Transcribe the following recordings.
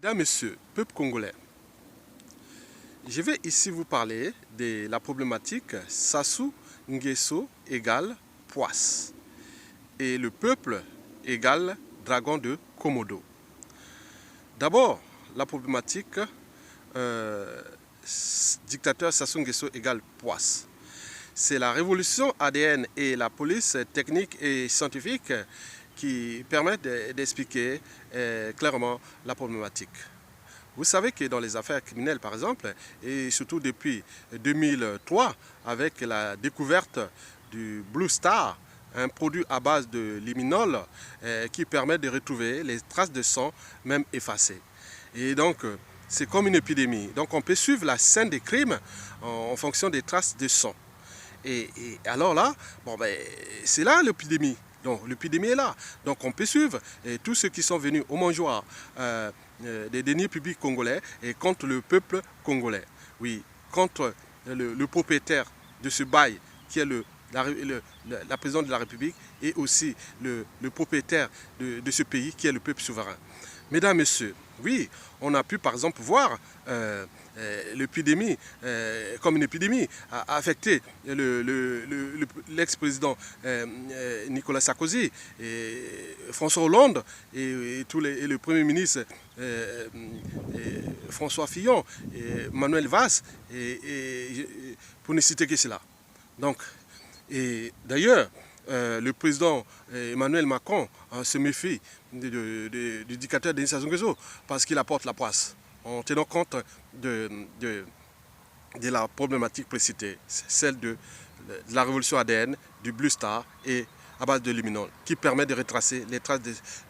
Mesdames, Messieurs, peuple congolais, je vais ici vous parler de la problématique Sassou Nguesso égale poisse et le peuple égale dragon de Komodo. D'abord, la problématique dictateur Sassou Nguesso égale poisse. C'est la révolution ADN et la police technique et scientifique qui permettent d'expliquer clairement la problématique. Vous savez que dans les affaires criminelles, par exemple, et surtout depuis 2003, avec la découverte du Blue Star, un produit à base de liminol qui permet de retrouver les traces de sang, même effacées. Et donc, c'est comme une épidémie. Donc, on peut suivre la scène des crimes en fonction des traces de sang. Et alors là, c'est là l'épidémie. Donc l'épidémie est là. Donc on peut suivre tous ceux qui sont venus au mangeoire des deniers publics congolais et contre le peuple congolais. Oui, contre le propriétaire de ce bail qui est la présidente de la République et aussi le propriétaire de ce pays qui est le peuple souverain. Mesdames, Messieurs, oui, on a pu par exemple voir l'épidémie, comme une épidémie, a affecté l'ex-président Nicolas Sarkozy, et François Hollande et le Premier ministre François Fillon, et Manuel Valls, pour ne citer que cela. Donc, et d'ailleurs, le président Emmanuel Macron se méfie du dictateur Denis Sassou Nguesso parce qu'il apporte la poisse, en tenant compte de la problématique précitée, celle de la révolution ADN, du Blue Star et à base de luminol, qui permet de retracer les traces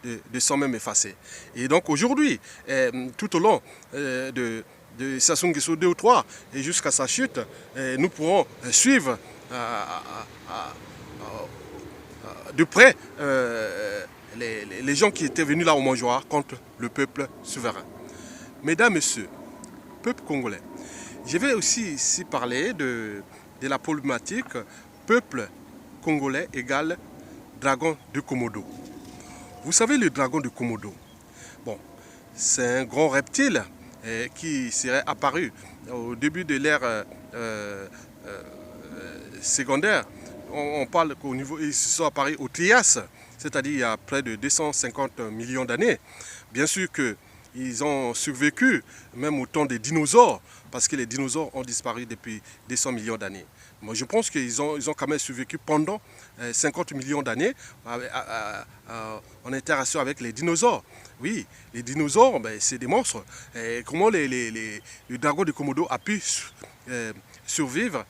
de sang même effacées. Et donc aujourd'hui, tout au long de Sassou Nguesso 2 ou 3 et jusqu'à sa chute, nous pourrons suivre de près les gens qui étaient venus là au mangeoire contre le peuple souverain. Mesdames, Messieurs, peuple congolais, je vais aussi ici parler de la problématique peuple congolais égale dragon de Komodo. Vous savez le dragon de Komodo, bon, c'est un grand reptile qui serait apparu au début de l'ère secondaire. On parle qu'au niveau, ils se sont apparus au Trias, c'est-à-dire il y a près de 250 millions d'années. Bien sûr qu'ils ont survécu même au temps des dinosaures, parce que les dinosaures ont disparu depuis 200 millions d'années. Moi, je pense qu'ils ont quand même survécu pendant 50 millions d'années en interaction avec les dinosaures. Oui, les dinosaures, c'est des monstres. Et comment le dragon de Komodo a pu survivre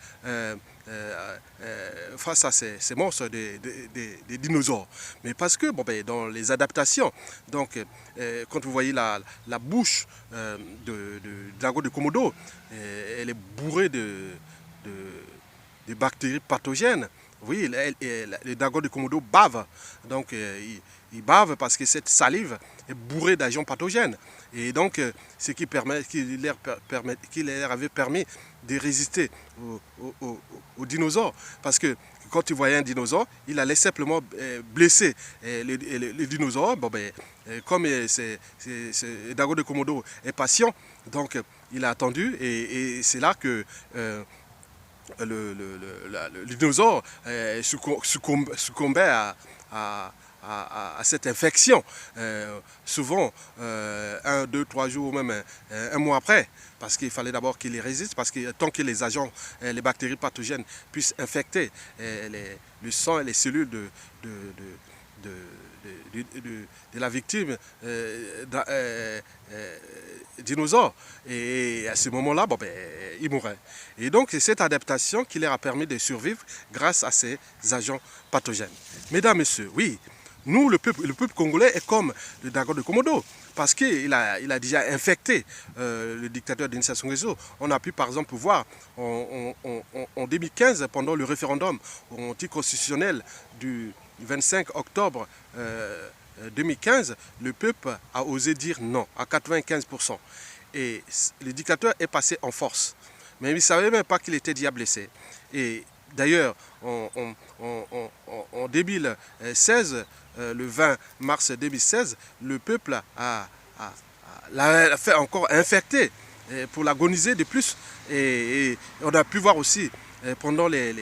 face à ces monstres des dinosaures? Mais parce que dans les adaptations, donc, quand vous voyez la bouche du dragon de Komodo, elle est bourrée de bactéries pathogènes. Oui, le dragon de Komodo bave. Donc, il bave parce que cette salive est bourrée d'agents pathogènes. Et donc, ce qui leur avait permis de résister aux dinosaures. Parce que quand il voyait un dinosaure, il allait simplement blesser le dinosaure. Comme le dragon de Komodo est patient, donc il a attendu et c'est là que le dinosaure succombait à cette infection, souvent 1, 2, 3 jours ou même un mois après, parce qu'il fallait d'abord qu'il y résiste, parce que tant que les agents, les bactéries pathogènes puissent infecter le sang et les cellules de la victime dinosaure. Et à ce moment-là, il mourait. Et donc, c'est cette adaptation qui leur a permis de survivre grâce à ces agents pathogènes. Mesdames, Messieurs, oui, nous, le peuple congolais est comme le dragon de Komodo, parce qu'il a déjà infecté le dictateur Denis Sassou Nguesso. On a pu par exemple voir en 2015, pendant le référendum anticonstitutionnel du 25 octobre 2015, le peuple a osé dire non à 95%. Et le dictateur est passé en force. Mais il ne savait même pas qu'il était déjà blessé. Et d'ailleurs, en 2016, le 20 mars 2016, le peuple a l'a fait encore infecter pour l'agoniser de plus. Et on a pu voir aussi pendant les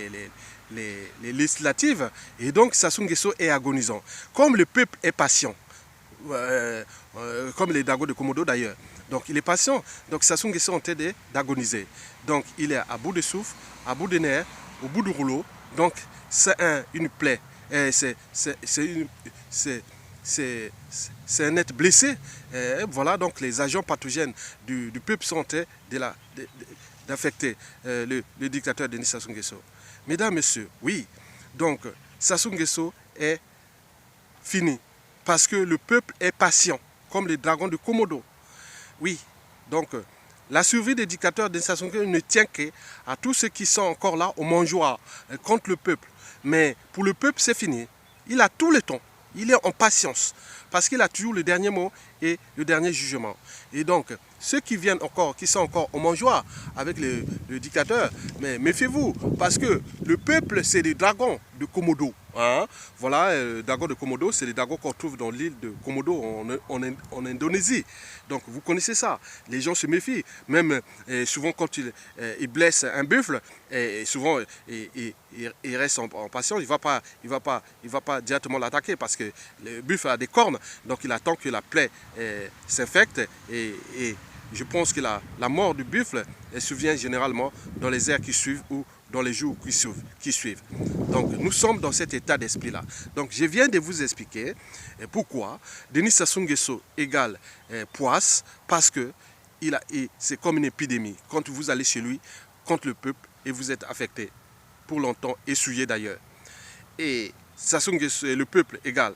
législatives. Et donc Sassou Nguesso est agonisant. Comme le peuple est patient, comme les Dago de Komodo d'ailleurs. Donc il est patient. Donc Sassou Nguesso est en train d'agoniser. Donc il est à bout de souffle, à bout de nerfs, au bout du rouleau. Donc c'est une plaie. C'est un être blessé. Voilà, donc les agents pathogènes du peuple sont en train d'affecter le dictateur Denis Sassou Nguesso. Mesdames, Messieurs, oui, donc Sassou Nguesso est fini parce que le peuple est patient, comme les dragons de Komodo. Oui, donc la survie des dictateurs Denis Sassou Nguesso ne tient qu'à tous ceux qui sont encore là au mangeoir contre le peuple. Mais pour le peuple, c'est fini. Il a tout le temps. Il est en patience parce qu'il a toujours le dernier mot et le dernier jugement. Et donc, ceux qui viennent encore, qui sont encore au mangeoir avec le dictateur, mais méfiez-vous parce que le peuple, c'est des dragons de Komodo. Hein? Voilà, dragons de Komodo, c'est les dragons qu'on trouve dans l'île de Komodo en Indonésie. Donc, vous connaissez ça. Les gens se méfient. Même souvent, quand ils blessent un buffle, souvent, il reste en patience. Il va pas directement l'attaquer parce que le buffle a des cornes. Donc, il attend que la plaie s'infecte et je pense que la mort du buffle survient généralement dans les heures qui suivent ou dans les jours qui suivent. Donc nous sommes dans cet état d'esprit-là. Donc je viens de vous expliquer pourquoi Denis Sassou Nguesso égale poisse, parce que c'est comme une épidémie. Quand vous allez chez lui, contre le peuple, et vous êtes affecté pour longtemps, essuyé d'ailleurs. Et Sassou Nguesso et le peuple égale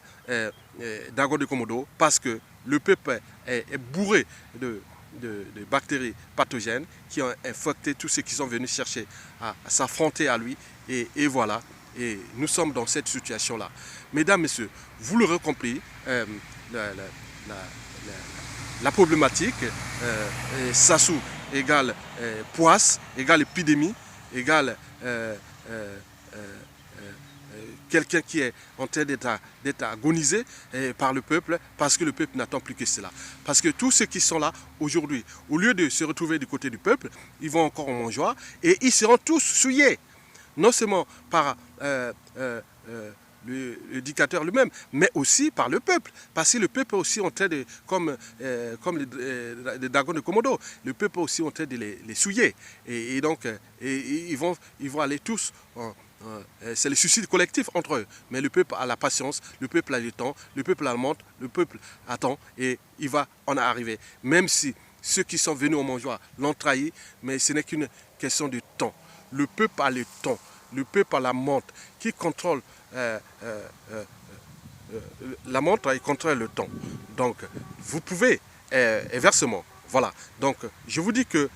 Dago de Komodo, parce que le peuple est bourré de bactéries pathogènes qui ont infecté tous ceux qui sont venus chercher à s'affronter à lui. Et voilà, et nous sommes dans cette situation-là. Mesdames, Messieurs, vous l'aurez compris, la problématique, Sassou égale poisse, égale épidémie, égale quelqu'un qui est en train d'être agonisé par le peuple, parce que le peuple n'attend plus que cela. Parce que tous ceux qui sont là aujourd'hui, au lieu de se retrouver du côté du peuple, ils vont encore en mangeoire et ils seront tous souillés. Non seulement par le dictateur lui-même, mais aussi par le peuple. Parce que le peuple est aussi en train de, comme les dragons de Komodo, le peuple est aussi en train de les souiller. Et donc, ils vont aller tous c'est le suicide collectif entre eux. Mais le peuple a la patience, le peuple a le temps, le peuple a le monde, le peuple attend et il va en arriver. Même si ceux qui sont venus au mangeoir l'ont trahi, mais ce n'est qu'une question de temps. Le peuple a le temps, le peuple a la montre qui contrôle la montre et contrôle le temps. Donc vous pouvez inversement. Voilà, donc je vous dis que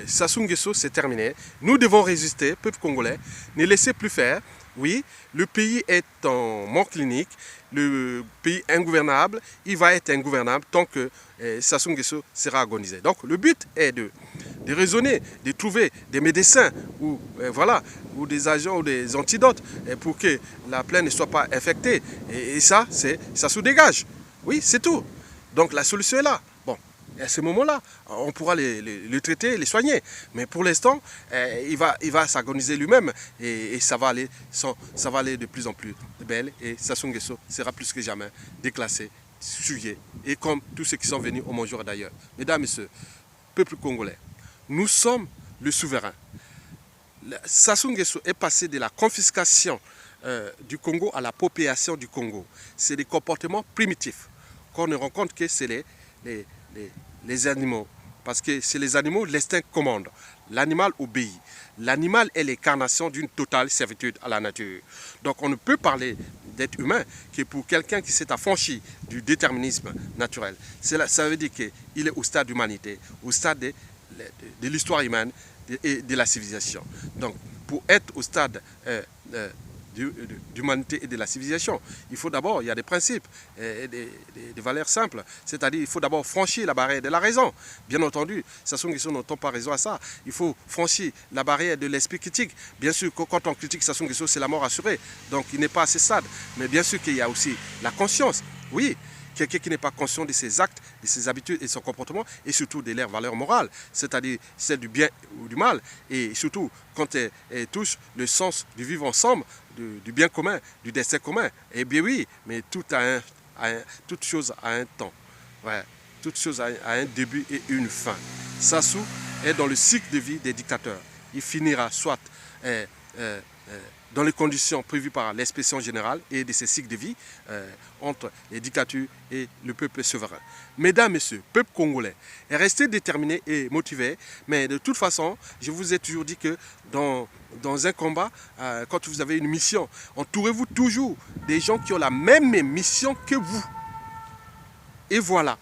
Sassou Nguesso, c'est terminé. Nous devons résister, peuple congolais, ne laissez plus faire. Oui, le pays est en mort clinique, le pays ingouvernable, il va être ingouvernable tant que Sassou Nguesso sera agonisé. Donc le but est de raisonner, de trouver des médecins ou, voilà, ou des agents ou des antidotes pour que la plaie ne soit pas infectée. Et ça, ça se dégage. Oui, c'est tout. Donc la solution est là. Bon. Et à ce moment-là, on pourra les traiter, les soigner. Mais pour l'instant, il va s'agoniser lui-même et ça va aller de plus en plus belle. Et Sassou Nguesso sera plus que jamais déclassé, souillé. Et comme tous ceux qui sont venus au mangeoir d'ailleurs. Mesdames, Messieurs, peuple congolais, nous sommes le souverain. Sassou Nguesso est passé de la confiscation du Congo à l'appropriation du Congo. C'est des comportements primitifs qu'on ne rencontre que c'est les animaux. Parce que c'est les animaux, l'instinct commande. L'animal obéit. L'animal est l'incarnation d'une totale servitude à la nature. Donc on ne peut parler d'être humain que pour quelqu'un qui s'est affranchi du déterminisme naturel. Ça veut dire qu'il est au stade d'humanité, au stade de l'histoire humaine et de la civilisation. Donc pour être au stade d'humanité et de la civilisation, il faut d'abord, il y a des principes et des valeurs simples, c'est-à-dire il faut d'abord franchir la barrière de la raison. Bien entendu, Sassou Nguesso n'entend pas raison à ça. Il faut franchir la barrière de l'esprit critique. Bien sûr, quand on critique Sassou Nguesso, c'est la mort assurée. Donc il n'est pas à ce stade. Mais bien sûr qu'il y a aussi la conscience, oui, quelqu'un qui n'est pas conscient de ses actes, de ses habitudes et de son comportement, et surtout de leurs valeurs morales, c'est-à-dire celle du bien ou du mal, et surtout quand elle touche le sens du vivre ensemble, du bien commun, du destin commun. Eh bien oui, mais toute chose a un temps. Ouais. Toute chose a un début et une fin. Sassou est dans le cycle de vie des dictateurs. Il finira soit dans les conditions prévues par l'expression générale et de ces cycles de vie entre les dictatures et le peuple souverain. Mesdames, Messieurs, le peuple congolais est resté déterminé et motivé, mais de toute façon, je vous ai toujours dit que dans un combat, quand vous avez une mission, entourez-vous toujours des gens qui ont la même mission que vous. Et voilà.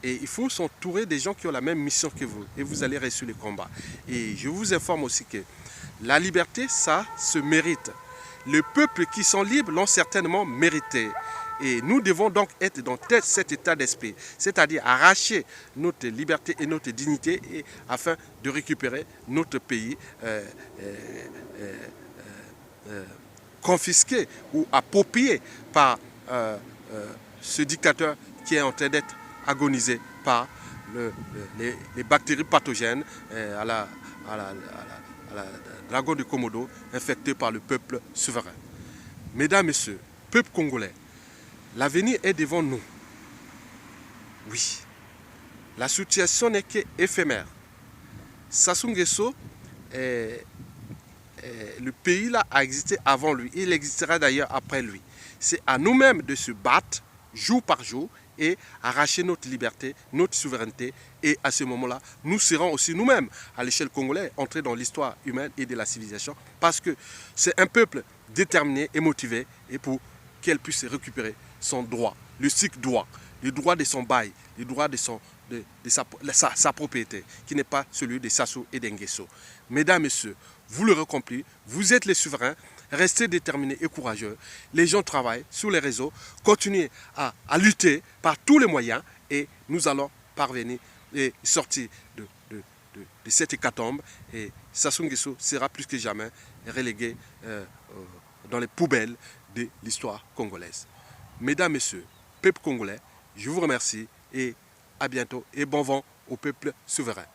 Et il faut s'entourer des gens qui ont la même mission que vous. Et vous allez réussir le combat. Et je vous informe aussi que la liberté, ça se mérite. Les peuples qui sont libres l'ont certainement mérité. Et nous devons donc être dans cet état d'esprit. C'est-à-dire arracher notre liberté et notre dignité afin de récupérer notre pays confisqué ou approprié par ce dictateur qui est en train d'être agonisé par les bactéries pathogènes à la dragon de Komodo infectée par le peuple souverain. Mesdames, Messieurs, peuple congolais, l'avenir est devant nous. Oui, la situation n'est qu'éphémère. Sassou Nguesso, le pays là a existé avant lui. Il existera d'ailleurs après lui. C'est à nous-mêmes de se battre jour par jour et arracher notre liberté, notre souveraineté. Et à ce moment-là, nous serons aussi nous-mêmes, à l'échelle congolaise, entrés dans l'histoire humaine et de la civilisation. Parce que c'est un peuple déterminé et motivé et pour qu'elle puisse récupérer son droit, le cycle droit, le droit de son bail, le droit de sa propriété, qui n'est pas celui de Sassou et d'Nguesso. Mesdames, Messieurs, vous l'aurez compris, vous êtes les souverains, restez déterminés et courageux. Les gens travaillent sur les réseaux, continuez à lutter par tous les moyens et nous allons parvenir et sortir de cette hécatombe. Et Sassou Nguesso sera plus que jamais relégué dans les poubelles de l'histoire congolaise. Mesdames, Messieurs, peuple congolais, je vous remercie et à bientôt et bon vent au peuple souverain.